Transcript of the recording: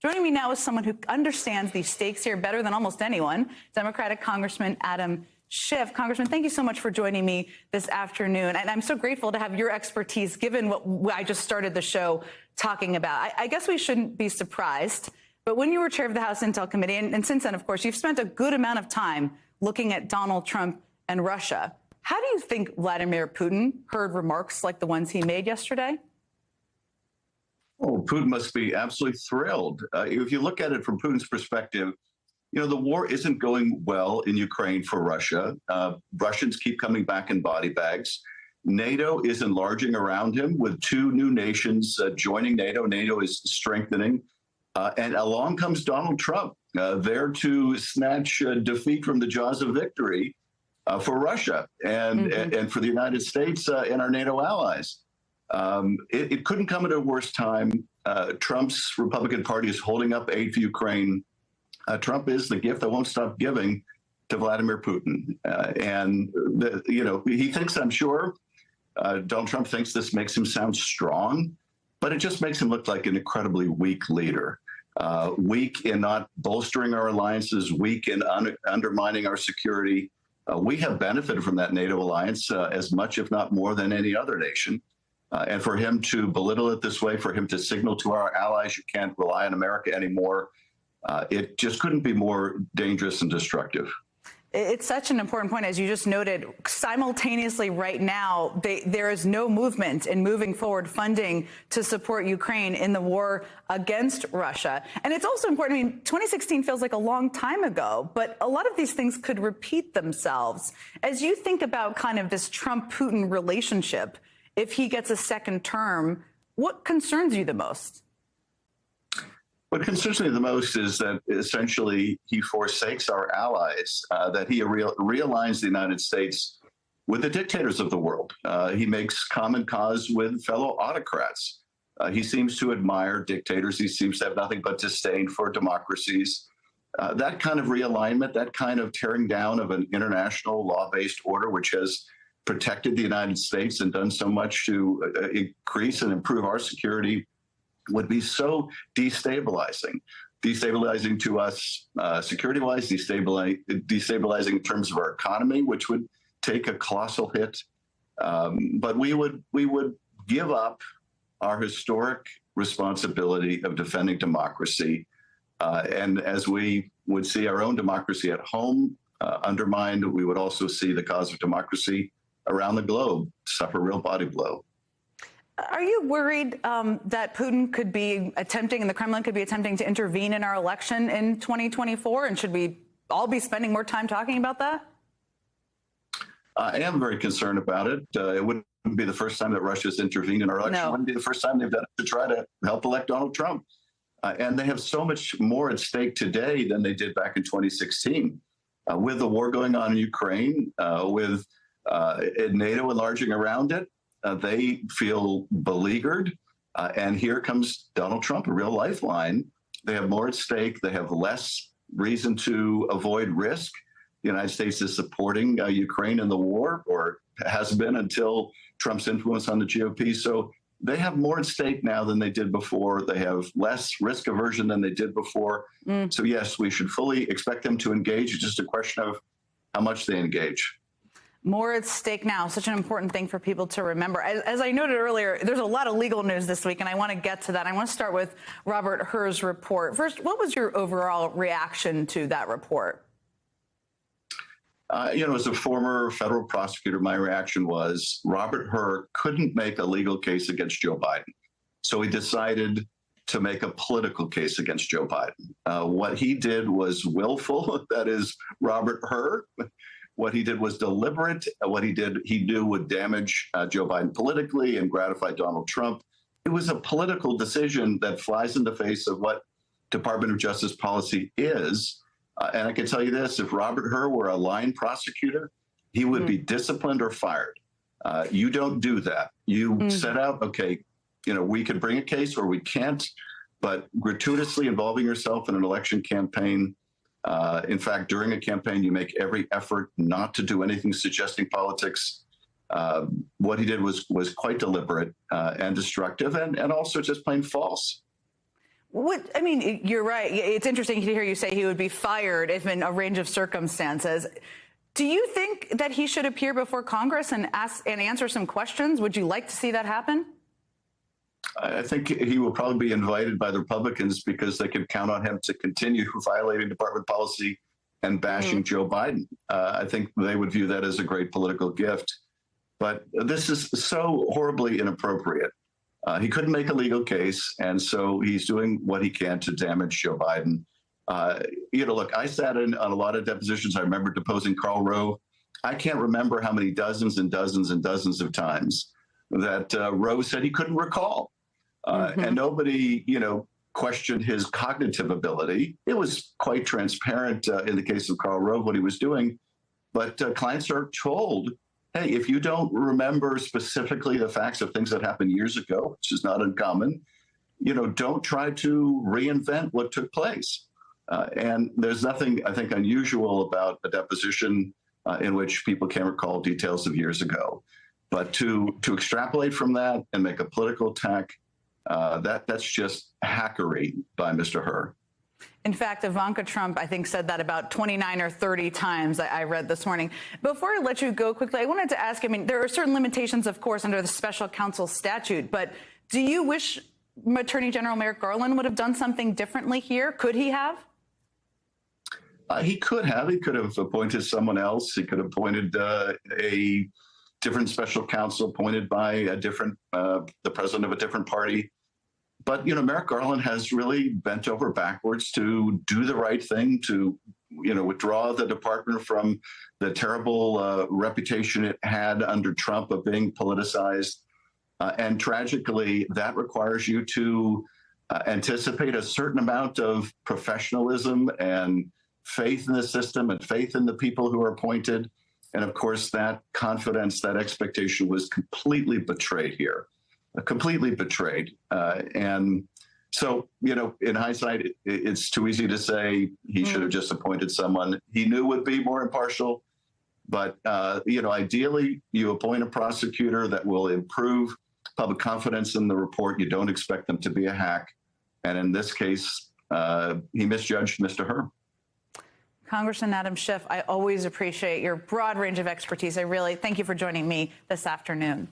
Joining me now is someone who understands the stakes here better than almost anyone, Democratic Congressman Adam Schiff. Congressman, thank you so much for joining me this afternoon. And I'm so grateful to have your expertise, given what I just started the show talking about. I guess we shouldn't be surprised, but when you were chair of the House Intel Committee, and since then, of course, you've spent a good amount of time looking at Donald Trump and Russia. How do you think Vladimir Putin heard remarks like the ones he made yesterday? Oh, Putin must be absolutely thrilled. If you look at it from Putin's perspective, you know, the war isn't going well in Ukraine for Russia. Russians keep coming back in body bags. NATO is enlarging around him with two new nations joining NATO. NATO is strengthening. And along comes Donald Trump, there to snatch defeat from the jaws of victory for Russia and for the United States and our NATO allies. It couldn't come at a worse time. Trump's Republican Party is holding up aid for Ukraine. Trump is the gift that won't stop giving to Vladimir Putin. He thinks, I'm sure, Donald Trump thinks this makes him sound strong, but it just makes him look like an incredibly weak leader. Weak in not bolstering our alliances, weak in undermining our security. We have benefited from that NATO alliance as much, if not more, than any other nation. And for him to belittle it this way, for him to signal to our allies, you can't rely on America anymore, it just couldn't be more dangerous and destructive. It's such an important point, as you just noted. Simultaneously, right now, there is no movement in moving forward funding to support Ukraine in the war against Russia. And it's also important. I mean, 2016 feels like a long time ago, but a lot of these things could repeat themselves. As you think about kind of this Trump-Putin relationship, if he gets a second term, what concerns you the most? What concerns me the most is that essentially he forsakes our allies, that he realigns the United States with the dictators of the world. He makes common cause with fellow autocrats. He seems to admire dictators. He seems to have nothing but disdain for democracies. That kind of realignment, that kind of tearing down of an international law-based order, which has protected the United States and done so much to increase and improve our security, would be so destabilizing to us security-wise, destabilizing in terms of our economy, which would take a colossal hit. But we would give up our historic responsibility of defending democracy, and as we would see our own democracy at home undermined, we would also see the cause of democracy around the globe suffer a real body blow. Are you worried that Putin could be attempting, and the Kremlin could be attempting to intervene in our election in 2024? And should we all be spending more time talking about that? I am very concerned about it. It wouldn't be the first time that Russia's intervened in our election. No. It wouldn't be the first time they've done it to try to help elect Donald Trump. And they have so much more at stake today than they did back in 2016. With the war going on in Ukraine, with NATO enlarging around it, they feel beleaguered. And here comes Donald Trump, a real lifeline. They have more at stake. They have less reason to avoid risk. The United States is supporting Ukraine in the war, or has been until Trump's influence on the GOP. So they have more at stake now than they did before. They have less risk aversion than they did before. So yes, we should fully expect them to engage. It's just a question of how much they engage. More at stake now, such an important thing for people to remember. As I noted earlier, there's a lot of legal news this week, and I want to get to that. I want to start with Robert Hur's report. First, what was your overall reaction to that report? As a former federal prosecutor, my reaction was Robert Hur couldn't make a legal case against Joe Biden. So he decided to make a political case against Joe Biden. What he did was willful. That is Robert Hur. What he did was deliberate. What he knew would damage Joe Biden politically and gratify Donald Trump. It was a political decision that flies in the face of what Department of Justice policy is. And I can tell you this, if Robert Hur were a line prosecutor, he would be disciplined or fired. You don't do that. You set out, okay, we could bring a case or we can't, but gratuitously involving yourself in an election campaign, in fact, during a campaign, you make every effort not to do anything suggesting politics. What he did was quite deliberate and destructive and also just plain false. I mean, you're right. It's interesting to hear you say he would be fired if in a range of circumstances. Do you think that he should appear before Congress and answer some questions? Would you like to see that happen? I think he will probably be invited by the Republicans because they can count on him to continue violating department policy and bashing Joe Biden. I think they would view that as a great political gift. But this is so horribly inappropriate. He couldn't make a legal case, and so he's doing what he can to damage Joe Biden. Look, I sat in on a lot of depositions. I remember deposing Karl Rove. I can't remember how many dozens and dozens and dozens of times that Rove said he couldn't recall. And nobody, questioned his cognitive ability. It was quite transparent in the case of Karl Rove what he was doing. But clients are told, hey, if you don't remember specifically the facts of things that happened years ago, which is not uncommon, don't try to reinvent what took place. And there's nothing, I think, unusual about a deposition in which people can't recall details of years ago. But to extrapolate from that and make a political attack, that's just hackery by Mr. Hur. In fact, Ivanka Trump, I think, said that about 29 or 30 times, I read this morning. Before I let you go quickly, I wanted to ask, there are certain limitations, of course, under the special counsel statute, but do you wish Attorney General Merrick Garland would have done something differently here? Could he have? He could have. He could have appointed someone else. He could have appointed a different special counsel appointed by the president of a different party. But, Merrick Garland has really bent over backwards to do the right thing, to, withdraw the department from the terrible reputation it had under Trump of being politicized. And tragically, that requires you to anticipate a certain amount of professionalism and faith in the system and faith in the people who are appointed. And of course, that confidence, that expectation was completely betrayed here. Completely betrayed. And so, in hindsight, it's too easy to say he should have just appointed someone he knew would be more impartial. But, ideally, you appoint a prosecutor that will improve public confidence in the report. You don't expect them to be a hack. And in this case, he misjudged Mr. Hur. Congressman Adam Schiff, I always appreciate your broad range of expertise. I really thank you for joining me this afternoon.